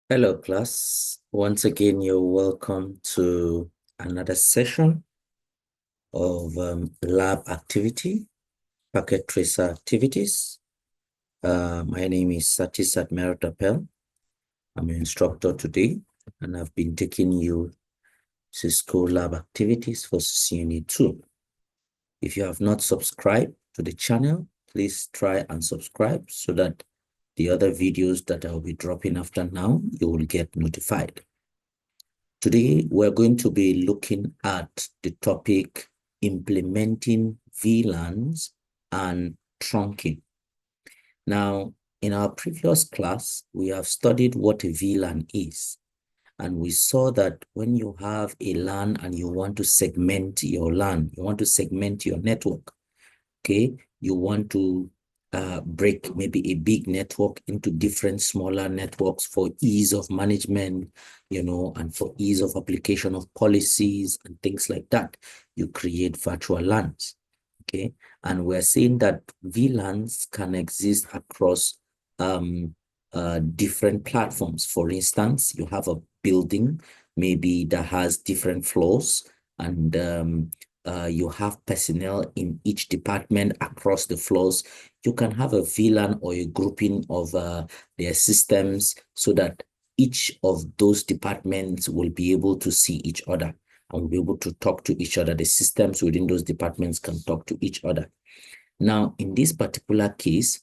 Hello, class. Once again, you're welcome to another session of lab activity, packet tracer activities. My name is Satis Admiral. I'm an instructor today, and I've been taking you CISCO lab activities for CCNA2. If you have not subscribed to the channel, please try and subscribe so that the other videos that I'll be dropping after now, you will get notified. Today, we're going to be looking at the topic implementing VLANs and trunking. Now, in our previous class, we have studied what a VLAN is. And we saw that when you have a LAN and you want to segment your LAN, you want to segment your network, okay? You want to break maybe a big network into different smaller networks for ease of management, and for ease of application of policies and things like that. You create virtual LANs, okay? And we're saying that VLANs can exist across different platforms. For instance, you have a building maybe that has different floors, and you have personnel in each department across the floors. You can have a VLAN or a grouping of their systems so that each of those departments will be able to see each other and will be able to talk to each other. The systems within those departments can talk to each other. Now, in this particular case,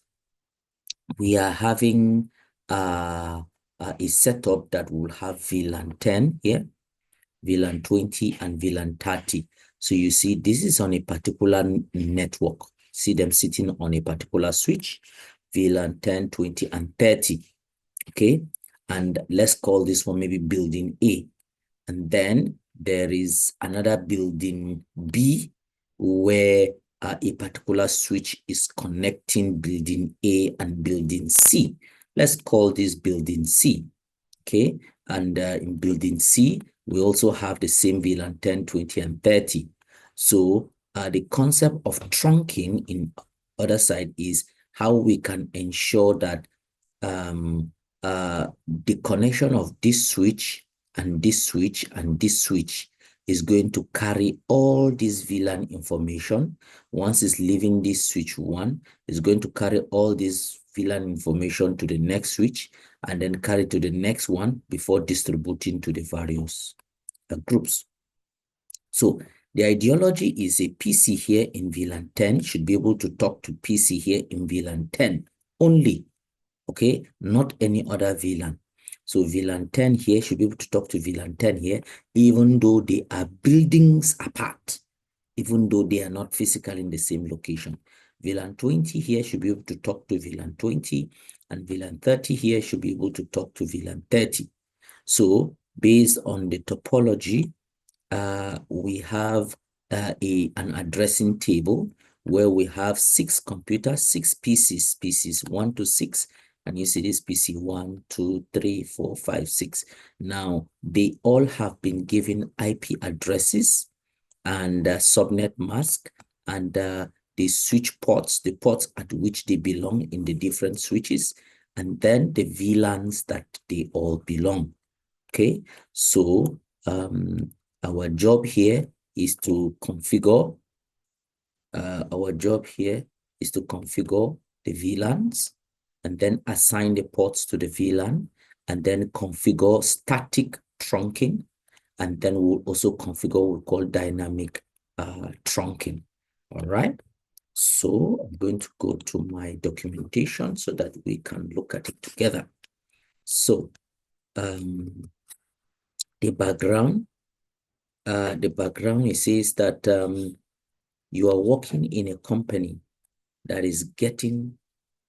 we are having a setup that will have VLAN 10 here, VLAN 20, and VLAN 30. So you see, this is on a particular network. See them sitting on a particular switch, VLAN 10, 20, and 30. Okay, and let's call this one maybe building A. And then there is another building B where a particular switch is connecting building A and building C. Let's call this building C, okay? And in building C, we also have the same VLAN 10, 20, and 30. So the concept of trunking in other side is how we can ensure that the connection of this switch and this switch and this switch is going to carry all this VLAN information. Once it's leaving this switch 1, it's going to carry all this VLAN information to the next switch and then carry to the next one before distributing to the various groups. So the ideology is a PC here in VLAN 10 should be able to talk to PC here in VLAN 10 only, okay? Not any other VLAN. So VLAN 10 here should be able to talk to VLAN 10 here, even though they are buildings apart, even though they are not physically in the same location. VLAN 20 here should be able to talk to VLAN 20, and VLAN 30 here should be able to talk to VLAN 30. So based on the topology, we have an addressing table where we have 6 computers, 6 PCs 1 to 6. And you see this PC 1, 2, 3, 4, 5, 6. Now, they all have been given IP addresses and subnet mask and the switch ports, the ports at which they belong in the different switches, and then the VLANs that they all belong. Okay, so our job here is to configure. Our job here is to configure the VLANs and then assign the ports to the VLAN and then configure static trunking. And then we'll also configure what we call dynamic trunking. All right. So I'm going to go to my documentation so that we can look at it together. So the background, it says that you are working in a company that is getting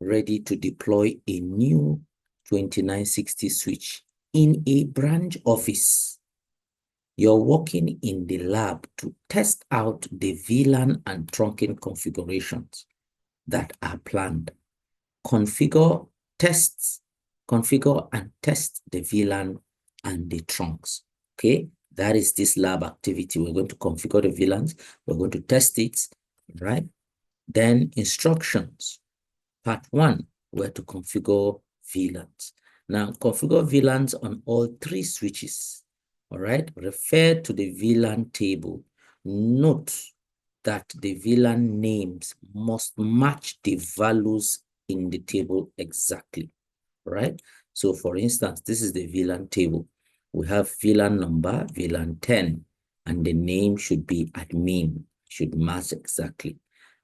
ready to deploy a new 2960 switch in a branch office. You're working in the lab to test out the VLAN and trunking configurations that are planned. Configure and test the VLAN and the trunks. Okay, that is this lab activity. We're going to configure the VLANs. We're going to test it, right? Then instructions. Part 1, where to configure VLANs. Now configure VLANs on all 3 switches. All right, refer to the VLAN table. Note that the VLAN names must match the values in the table exactly. Right? So for instance, this is the VLAN table. We have VLAN number, VLAN 10, and the name should be admin, should match exactly.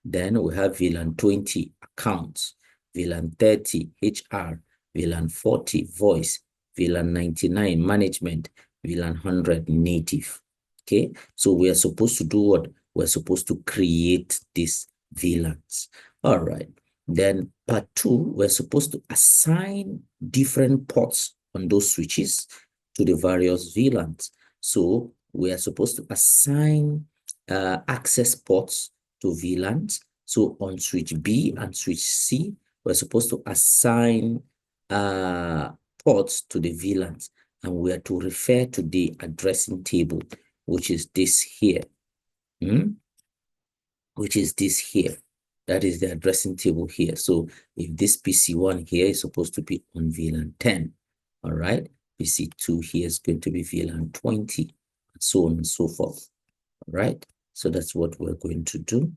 Then we have VLAN 20, accounts, VLAN 30, HR, VLAN 40, voice, VLAN 99, management, VLAN 100, native. Okay, so we are supposed to do what? We're supposed to create these VLANs. All right. Then part 2, we're supposed to assign different ports on those switches to the various VLANs. So we are supposed to assign access ports to VLANs. So on switch B and switch C, we're supposed to assign ports to the VLANs, and we are to refer to the addressing table, which is this here. Which is this here. That is the addressing table here. So if this PC1 here is supposed to be on VLAN 10, all right, PC2 here is going to be VLAN 20, and so on and so forth. All right, so that's what we're going to do.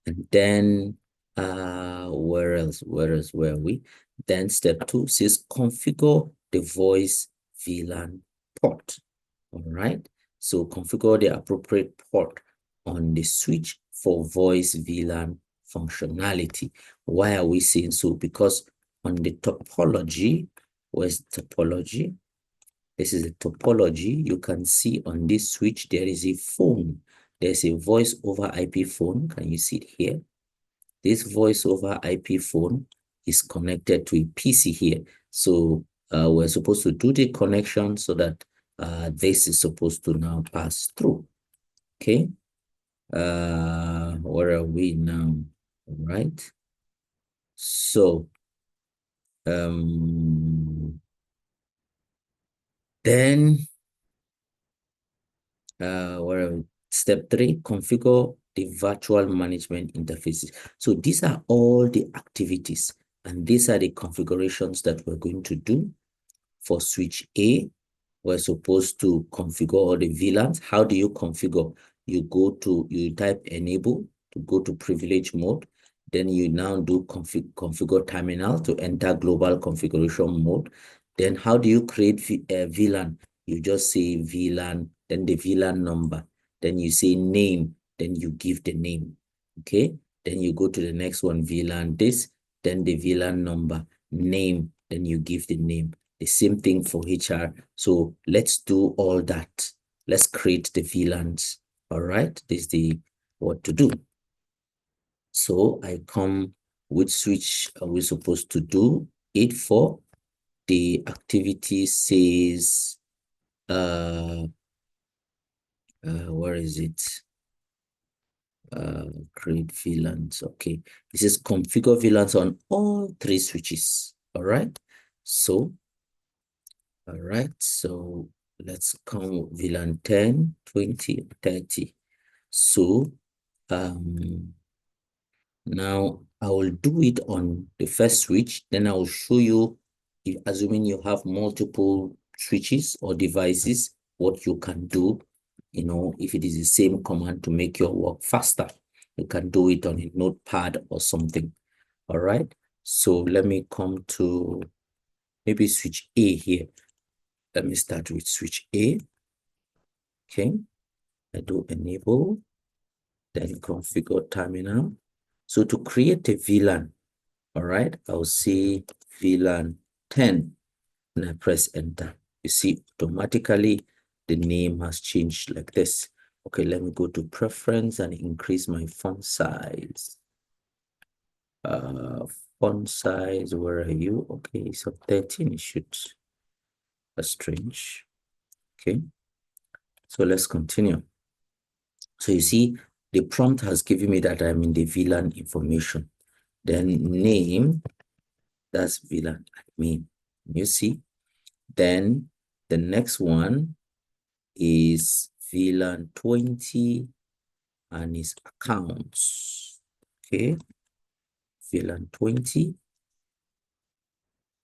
And then where are we? Then step 2 says configure the voice VLAN port. All right, so configure the appropriate port on the switch for voice VLAN functionality. Why are we saying so? Because on the topology, where's topology? This is the topology. You can see on this switch, there is a phone. There's a voice over IP phone. Can you see it here? This voice over IP phone is connected to a PC here. So we're supposed to do the connection so that this is supposed to now pass through. Okay. Where are we now? All right. So then step 3, configure the virtual management interfaces. So these are all the activities, and these are the configurations that we're going to do. For switch A, we're supposed to configure all the VLANs. How do you configure? You type enable to go to privilege mode. Then you now do configure terminal to enter global configuration mode. Then how do you create VLAN? You just say VLAN, then the VLAN number. Then you say name, then you give the name. Okay. Then you go to the next one, VLAN this, then the VLAN number, name, then you give the name. The same thing for HR. So let's do all that. Let's create the VLANs. All right. This is what to do. So I come, which switch are we supposed to do it for? The activity says, where is it? Create VLANs. Okay. This is configure VLANs on all 3 switches. All right. So, all right. So let's come VLAN 10, 20, 30. So, now I will do it on the first switch, then I will show you, assuming you have multiple switches or devices, what you can do, if it is the same command to make your work faster. You can do it on a notepad or something. All right. So let me come to maybe switch A here. Let me start with switch A. Okay. I do enable, then configure terminal. So to create a VLAN, all right, I'll say VLAN 10 and I press enter. You see, automatically the name has changed like this. Okay, let me go to preference and increase my font size. Font size, where are you? Okay, so 13 should. That's strange. Okay, so let's continue. So you see, the prompt has given me that I'm in the VLAN information. Then name, that's VLAN admin. You see, then the next one is VLAN 20 and its accounts. Okay, VLAN 20.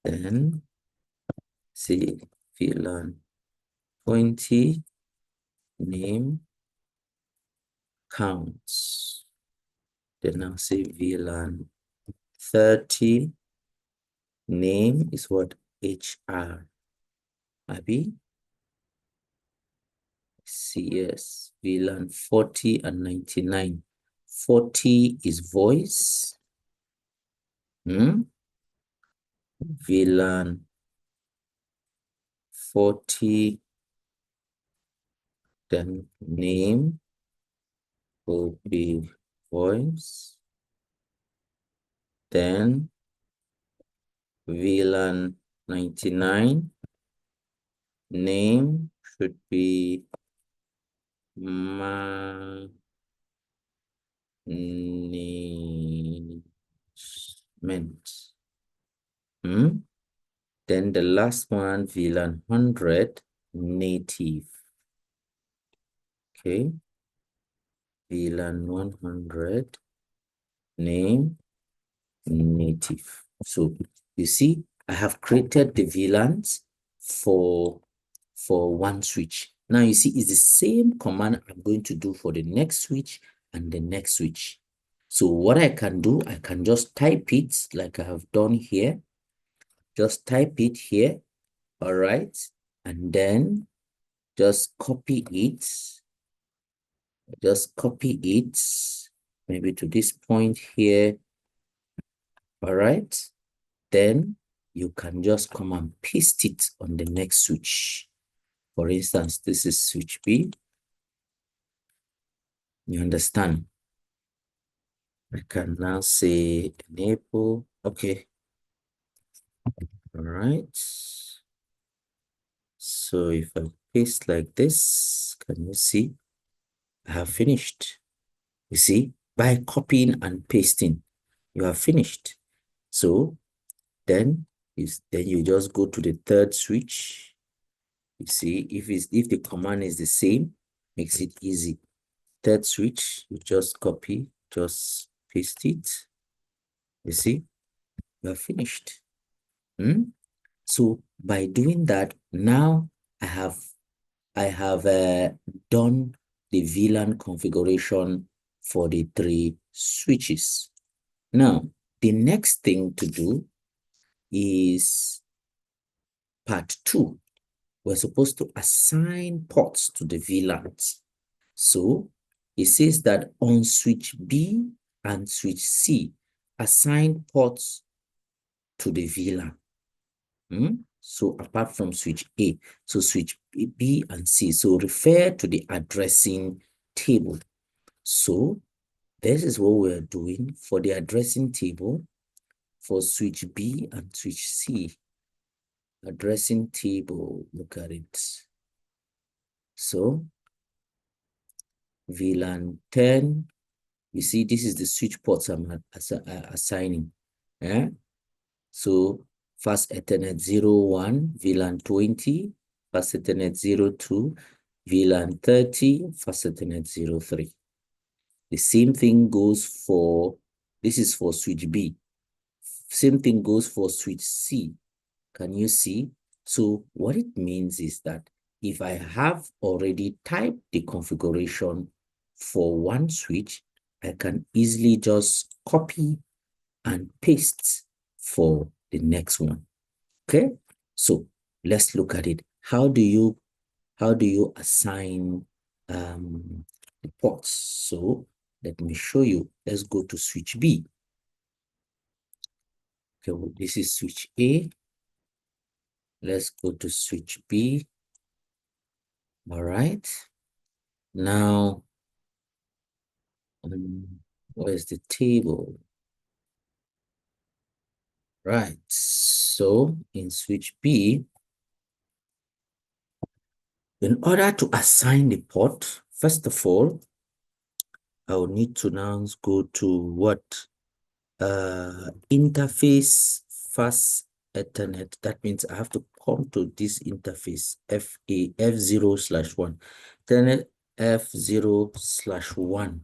Then say VLAN 20 name counts. Then I'll say VLAN 30 name is what? HR. Abi? CS. VLAN 40 and 99. 40 is voice. VLAN 40, then name will be voice. Then VLAN 99 name should be management. Then the last one, VLAN 100 native. Okay. VLAN 100 name native. So you see, I have created the VLANs for one switch. Now you see, it's the same command I'm going to do for the next switch and the next switch. So what I can do, I can just type it like I have done here. Just type it here, all right? And then just copy it. Just copy it, maybe to this point here, all right? Then you can just come and paste it on the next switch. For instance, this is switch B. You understand? I can now say enable. Okay. All right. So if I paste like this, can you see? I have finished. You see, by copying and pasting, you have finished. So then you just go to the third switch. You see, if the command is the same, makes it easy. Third switch, you just copy, just paste it. You see, you are finished. So by doing that, now I have done the VLAN configuration for the 3 switches. Now, the next thing to do is part 2. We're supposed to assign ports to the VLANs. So it says that on switch B and switch C, assign ports to the VLAN. So apart from switch A, so switch B and C, so refer to the addressing table. So this is what we're doing for the addressing table for switch B and switch C. Addressing table, look at it. So VLAN 10, you see, this is the switch ports I'm assigning. Yeah? So fast Ethernet 01, VLAN 20, fast Ethernet 02, VLAN 30, fast Ethernet 03. The same thing goes for, this is for switch B. Same thing goes for switch C. Can you see? So what it means is that if I have already typed the configuration for one switch, I can easily just copy and paste for the next one. Okay, so let's look at it. How do you assign the ports? So let me show you. Let's go to switch B. Okay, well, this is switch A. Let's go to switch B. All right. Now, where's the table? Right. So in switch B, in order to assign the port, first of all, I will need to now go to what? Interface fast Ethernet. That means I have to come to this interface F0/1. Ethernet F0/1.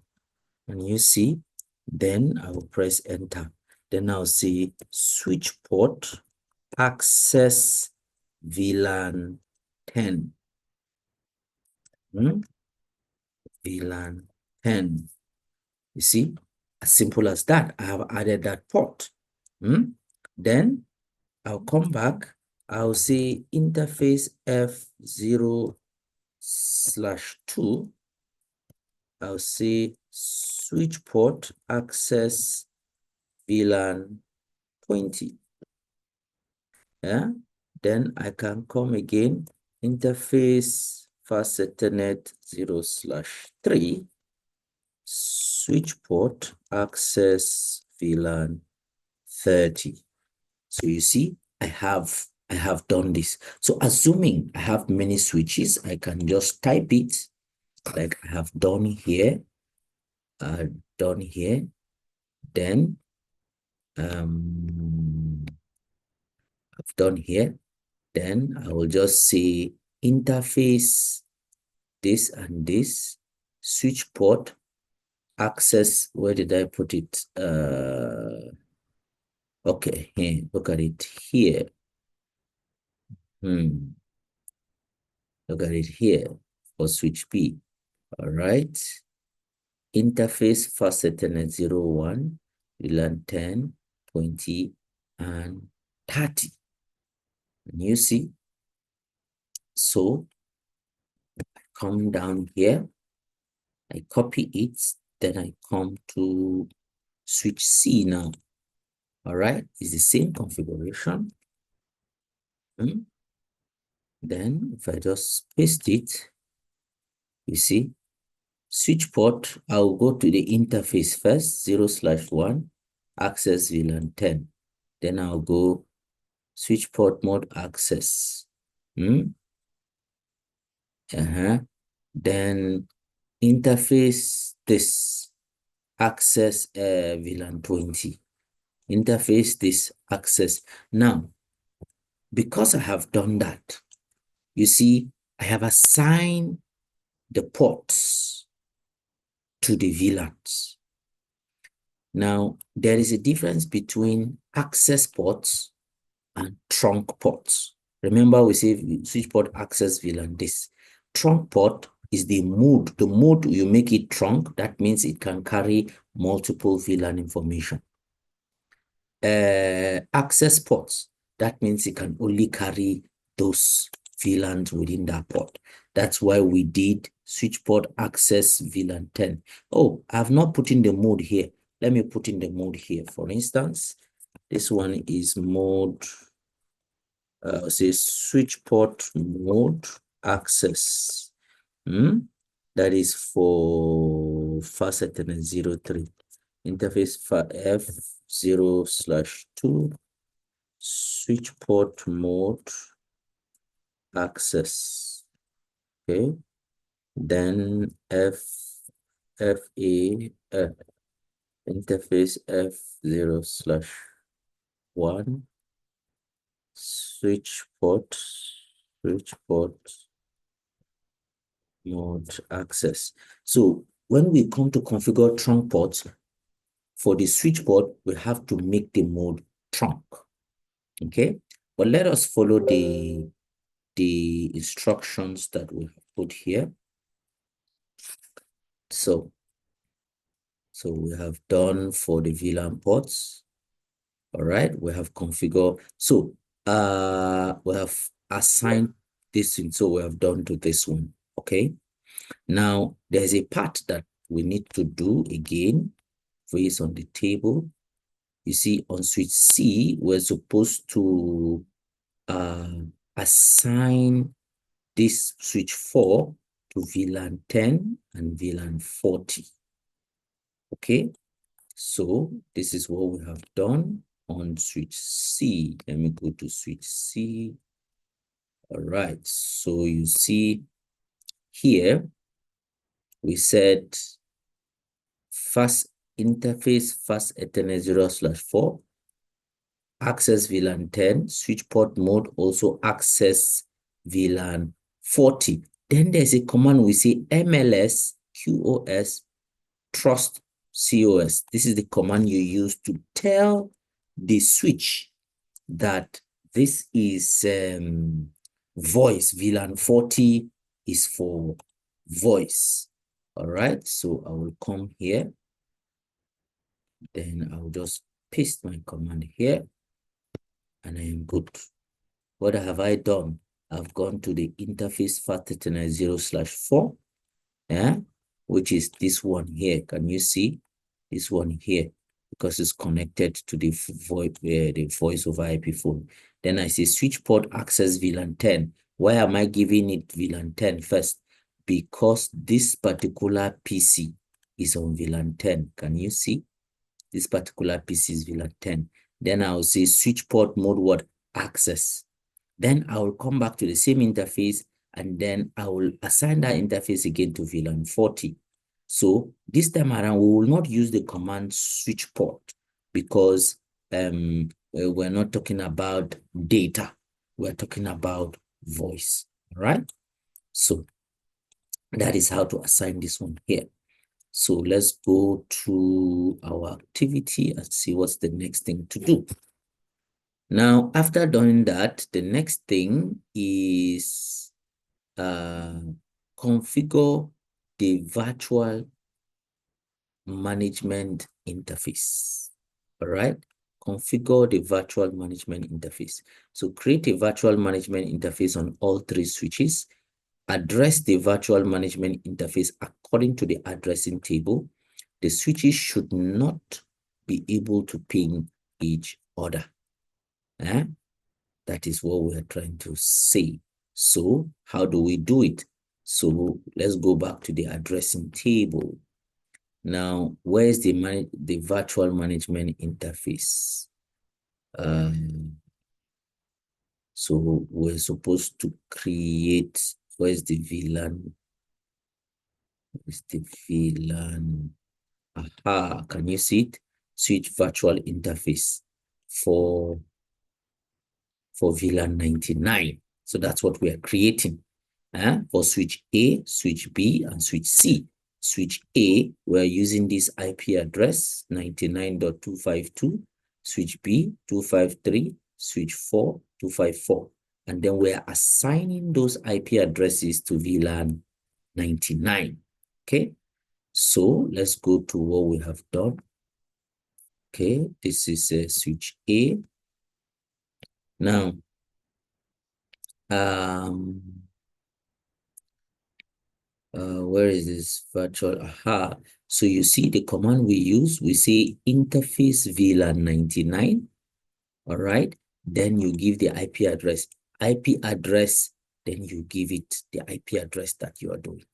And you see, then I will press enter. Then I'll see switch port access VLAN 10. Hmm? VLAN 10. You see, as simple as that. I have added that port. Then I'll come back. I'll say interface F0/2. I'll say switch port access VLAN 20. Yeah. Then I can come again, interface fast Ethernet 0/3, switch port access VLAN 30. So you see, I have done this. So assuming I have many switches, I can just type it like I have done here. Then I've done here. Then I will just say interface this and this, switch port access. Where did I put it? Okay, here, look at it here. Look at it here for switch P. All right. Interface fast Ethernet 0/1, VLAN 10, 20, and 30. And you see, so I come down here, I copy it, then I come to switch C now. All right, it's the same configuration. Then if I just paste it, you see, switch port, I'll go to the interface first, 0/1, access VLAN 10. Then I'll go switch port mode access. Then interface this, access VLAN 20. Interface this, access. Now, because I have done that, you see, I have assigned the ports to the VLANs. Now, there is a difference between access ports and trunk ports. Remember, we say switch port access VLAN this. Trunk port is the mode. The mode you make it trunk, that means it can carry multiple VLAN information. Access ports, that means it can only carry those VLANs within that port. That's why we did switch port access VLAN 10. Oh, I have not put in the mode here. Let me put in the mode here. For instance, this one is mode, say switch port mode access. That is for fast Ethernet 03. Interface F0/2, switch port mode access. Okay. Then interface F0/1, switch port mode access. So when we come to configure trunk ports, for the switch port, we have to make the mode trunk. Okay, but let us follow the instructions that we have put here. So we have done for the VLAN ports. All right, we have configured. So we have assigned this in, so we have done to this one. Okay, now there's a part that we need to do again. Is on the table. You see, on switch C, we're supposed to assign this switch 4 to VLAN 10 and VLAN 40. Okay, so this is what we have done on switch C. Let me go to switch C. All right, so you see here, we said interface fast Ethernet 0/4, access VLAN 10, switch port mode also access VLAN 40. Then there's a command we say MLS QoS trust COS. This is the command you use to tell the switch that this is voice. VLAN 40 is for voice. All right, so I will come here. Then I'll just paste my command here and I am good. What have I done? I've gone to the interface FAT390/4, yeah, which is this one here. Can you see this one here? Because it's connected to the voice over IP phone. Then I say switch port access VLAN 10. Why am I giving it VLAN 10 first? Because this particular PC is on VLAN 10. Can you see? This particular PC is VLAN 10. Then I'll say switch port mode what? Access. Then I will come back to the same interface and then I will assign that interface again to VLAN 40. So this time around, we will not use the command switch port because we're not talking about data. We're talking about voice, all right? So that is how to assign this one here. So let's go to our activity and see what's the next thing to do. Now, after doing that, the next thing is configure the virtual management interface. All right, configure the virtual management interface. So create a virtual management interface on all three switches. Address the virtual management interface according to the addressing table. The switches should not be able to ping each other. That is what we are trying to say. So how do we do it? So let's go back to the addressing table. Now, where's the virtual management interface? So we're supposed to create, where's the VLAN? Where's the VLAN? Aha, can you see it? Switch virtual interface for VLAN 99. So that's what we are creating. For switch A, switch B, and switch C. Switch A, we're using this IP address 99.252. Switch B, 253. Switch 4, 254. And then we're assigning those IP addresses to VLAN 99. Okay, so let's go to what we have done. Okay, this is switch A. Now, where is this virtual? Aha. So you see the command we use, we say interface VLAN 99. All right. Then you give the IP address. IP address, then you give it the IP address that you are doing.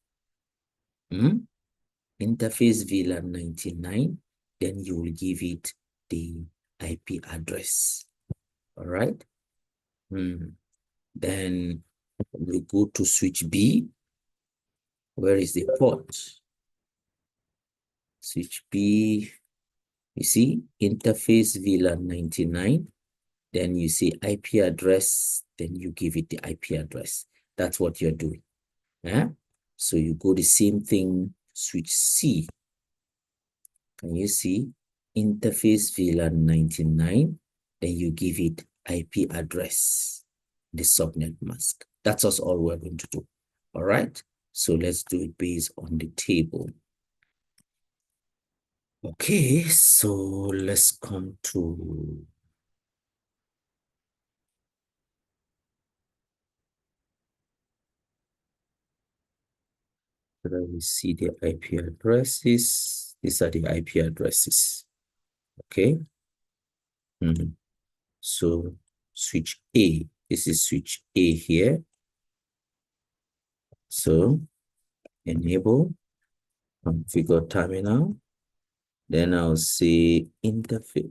Interface VLAN 99, then you will give it the IP address. All right. Then we go to switch B. Where is the port? Switch B, you see, interface VLAN 99. Then you see IP address, then you give it the IP address. That's what you're doing. So you go the same thing, switch C. Can you see? Interface VLAN 99, then you give it IP address, the subnet mask. That's all we're going to do. All right. So let's do it based on the table. Okay, so let's come to whether we see the IP addresses. These are the IP addresses. Okay. So switch A, this is switch A here. So enable, configure terminal. Then I'll say interface.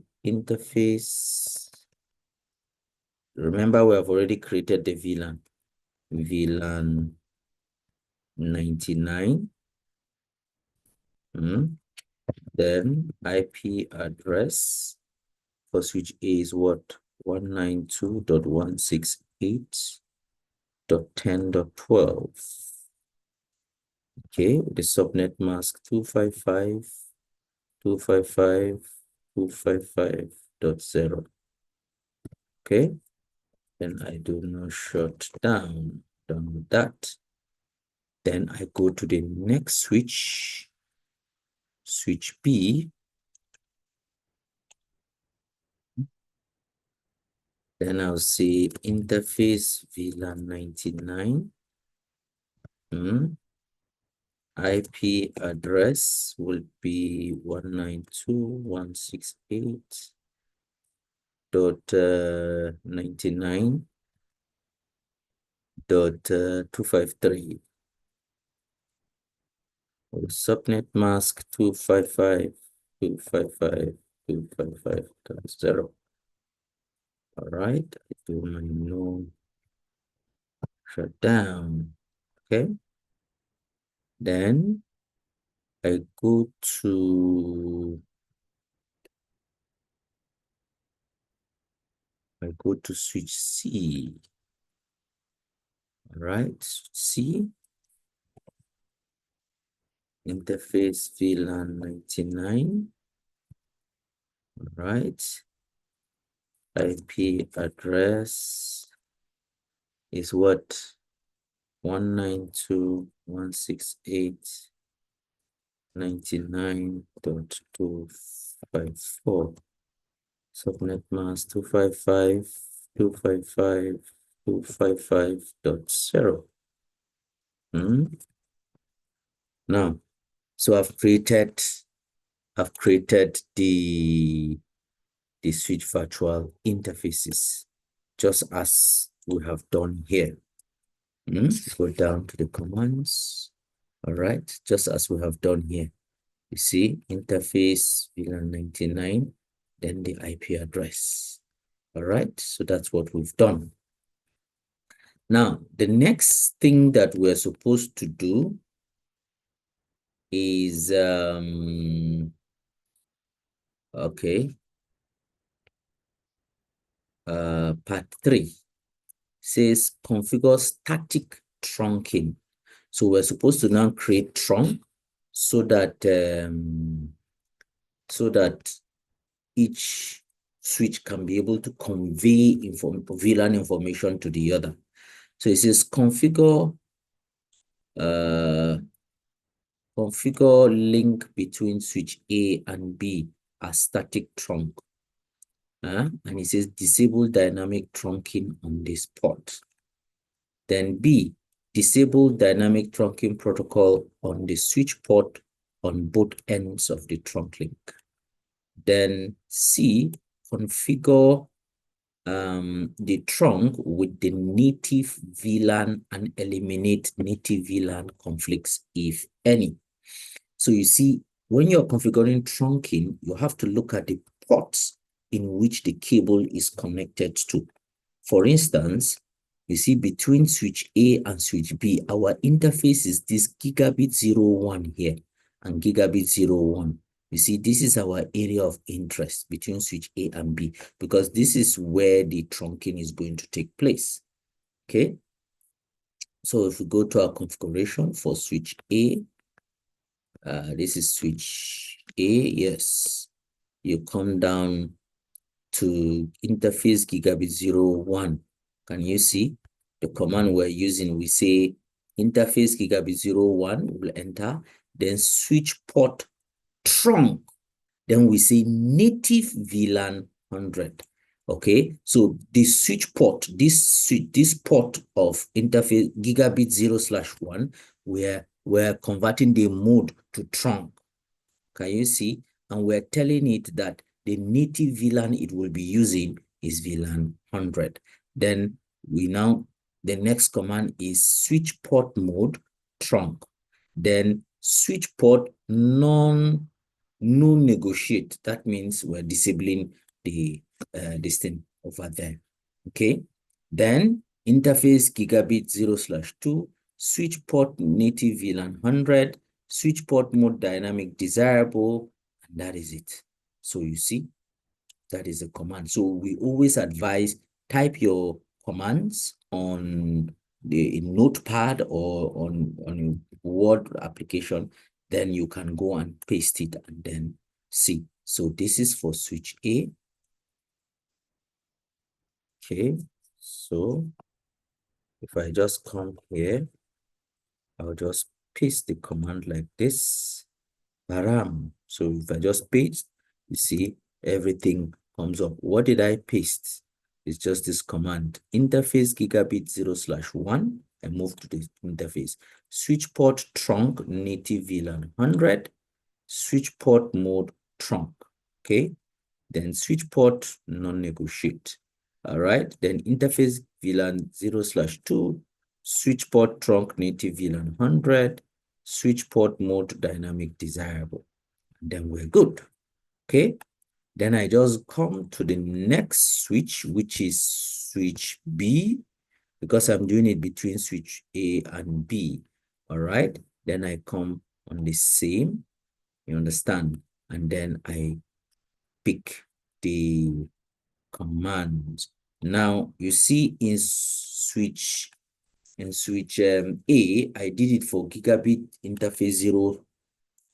Remember, we have already created the VLAN. VLAN 99. Then IP address for switch A is what? 192.168.10.12. Okay, the subnet mask 255.255.255.0. Okay, Then I do not shut down. Done with that. Then I go to the next switch, switch B. Then I'll say interface VLAN 99. IP address will be 192.168.99.253. Subnet mask 255.255.255.0. All right, I do my no shutdown. Okay. Then I go to switch C. All right, C. Interface VLAN 99. All right. IP address is what? 192.168.99.254. Subnet mask 255.255.255.0. Now, so I've created the switch virtual interfaces, just as we have done here. Go down to the commands. All right, just as we have done here. You see, interface VLAN 99, then the IP address. All right, so that's what we've done. Now, the next thing that we're supposed to do is, okay, part 3 says configure static trunking. So we're supposed to now create trunk so that each switch can be able to convey VLAN information to the other. So it says configure link between switch A and B as static trunk. And it says disable dynamic trunking on this port. Then B, disable dynamic trunking protocol on the switch port on both ends of the trunk link. Then C, configure the trunk with the native VLAN and eliminate native VLAN conflicts, if any. So you see, when you're configuring trunking, you have to look at the ports in which the cable is connected to. For instance, you see between switch A and switch B, our interface is this gigabit 01 here and gigabit 01. You see, this is our area of interest between switch A and B, because this is where the trunking is going to take place. Okay. So if we go to our configuration for switch A, this is switch A, yes. You come down to interface gigabit 01. Can you see the command we're using? We say interface gigabit 01, we'll enter, then switch port trunk. Then we say native VLAN 100. Okay, so the switch port, this port of interface gigabit 0/1, we're converting the mode to trunk. Can you see? And we're telling it that the native VLAN it will be using is VLAN 100. Then the next command is switch port mode trunk. Then switch port no negotiate. That means we're disabling this thing over there. Okay. Then interface gigabit 0/2, switch port native VLAN 100, switch port mode dynamic desirable, and that is it. So you see, that is a command. So we always advise type your commands on the notepad or on a Word application, then you can go and paste it and then see. So this is for switch A. Okay, So if I just come here, I'll just paste the command like this. Baram. So if I just paste, you see everything comes up. What did I paste? It's just this command. Interface gigabit 0/1. I move to the interface. Switch port trunk native VLAN 100. Switch port mode trunk. Okay. Then switch port non-negotiate. All right. Then interface VLAN 0/2. Switch port trunk native VLAN 100. Switch port mode dynamic desirable. Then we're good. Okay. Then I just come to the next switch, which is switch B, because I'm doing it between switch A and B. All right. Then I come on the same, you understand? And then I pick the command. Now you see in switch A, I did it for gigabit interface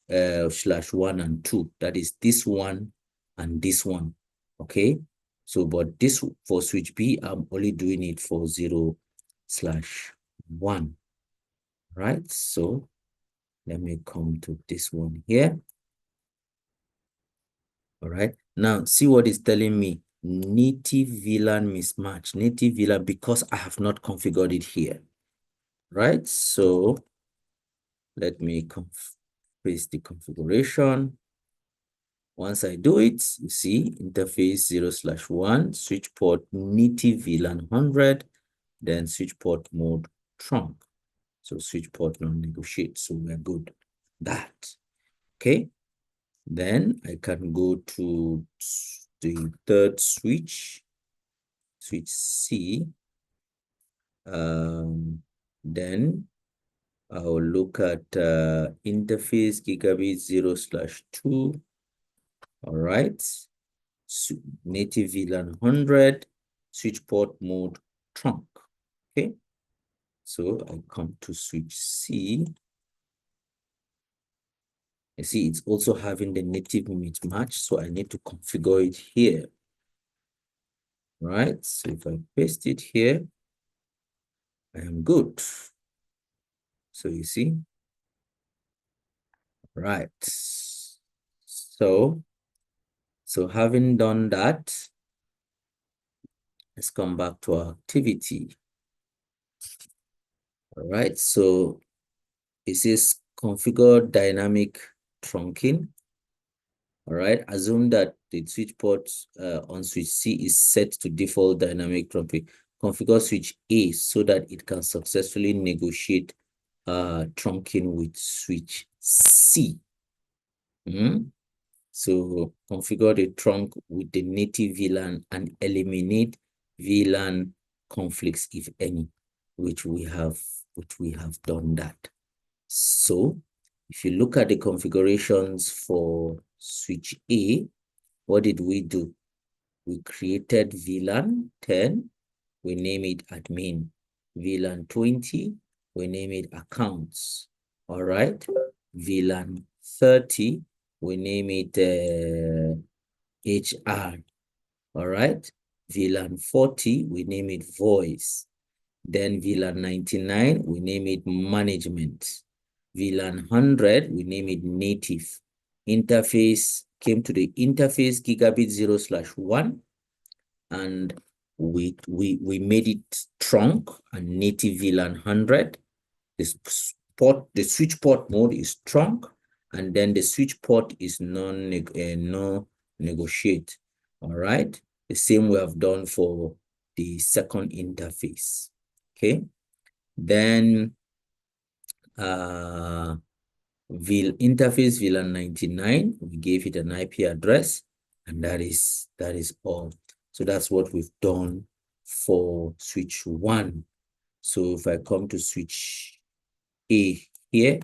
0/1 and 2. That is this one and this one. Okay. So, but this for switch B, I'm only doing it for 0/1. Right. So let me come to this one here. All right. Now see what it's telling me. Native VLAN mismatch. Native VLAN because I have not configured it here. Right. So let me paste the configuration. Once I do it, you see interface 0/1, switch port native VLAN 100, then switch port mode trunk. So switch port non-negotiate. So we're good. That. Okay. Then I can go to the third switch, switch C. Then I'll look at interface gigabit 0/2. All right. Native VLAN 100, switch port mode trunk. Okay. So I come to switch C. You see, it's also having the native mismatch, so I need to configure it here. Right. So if I paste it here, I am good. So you see, right. So having done that, let's come back to our activity. All right. So it says configure dynamic trunking. All right. Assume that the switch port on switch C is set to default dynamic trunking. Configure switch A so that it can successfully negotiate trunking with switch C. So configure the trunk with the native VLAN and eliminate VLAN conflicts, if any, which we have done that. So if you look at the configurations for switch A, what did we do? We created VLAN 10, we name it admin. VLAN 20, we name it accounts. All right. VLAN 30, we name it HR. All right. VLAN 40, we name it voice. Then VLAN 99, we name it management. VLAN 100, we name it native. Interface came to the interface gigabit 0/1, and we made it trunk and native VLAN 100. The switch port mode is trunk, and then the switch port is no negotiate. All right. The same we have done for the second interface. Okay. Then interface VLAN 99, we gave it an IP address, and that is all. So that's what we've done for switch 1. So if I come to switch A here,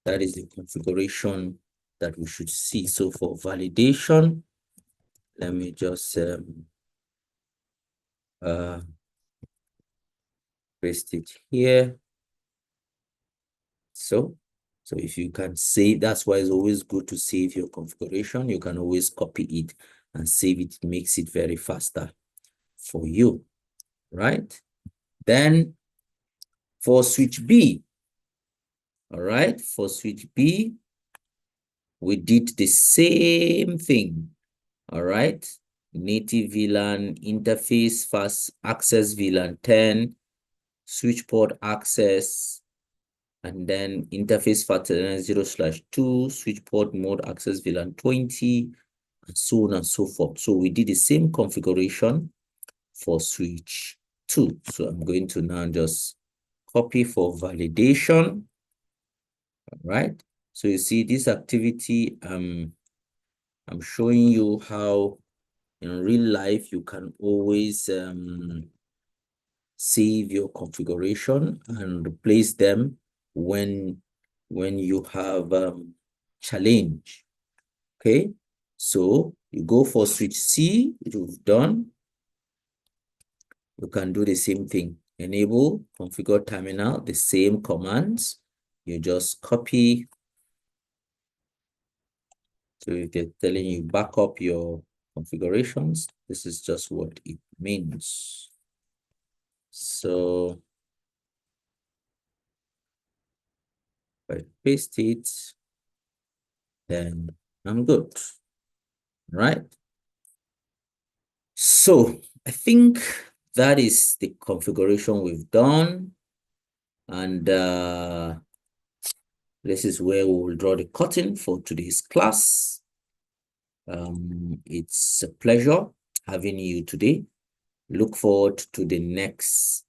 that is the configuration that we should see. So for validation, let me just paste it here. So if you can save, that's why it's always good to save your configuration. You can always copy it and save it. It makes it very faster for you. right? Then for switch B, all right, for switch B, we did the same thing, all right? Native VLAN interface, fast access VLAN 10, switch port access, and then interface FAT 0/2, switch port mode access VLAN 20, and so on and so forth. So we did the same configuration for switch 2. So I'm going to now just copy for validation, right? So you see this activity, I'm showing you how in real life you can always save your configuration and replace them when you have challenge. Okay, so you go for switch C, which you've done. You can do the same thing. Enable, configure terminal, the same commands. You just copy. So if they're telling you back up your configurations, this is just what it means. So if I paste it, then I'm good, right? So I think that is the configuration we've done. And this is where we will draw the curtain for today's class. It's a pleasure having you today. Look forward to the next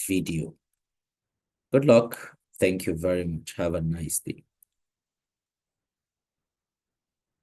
video. Good luck. Thank you very much. Have a nice day.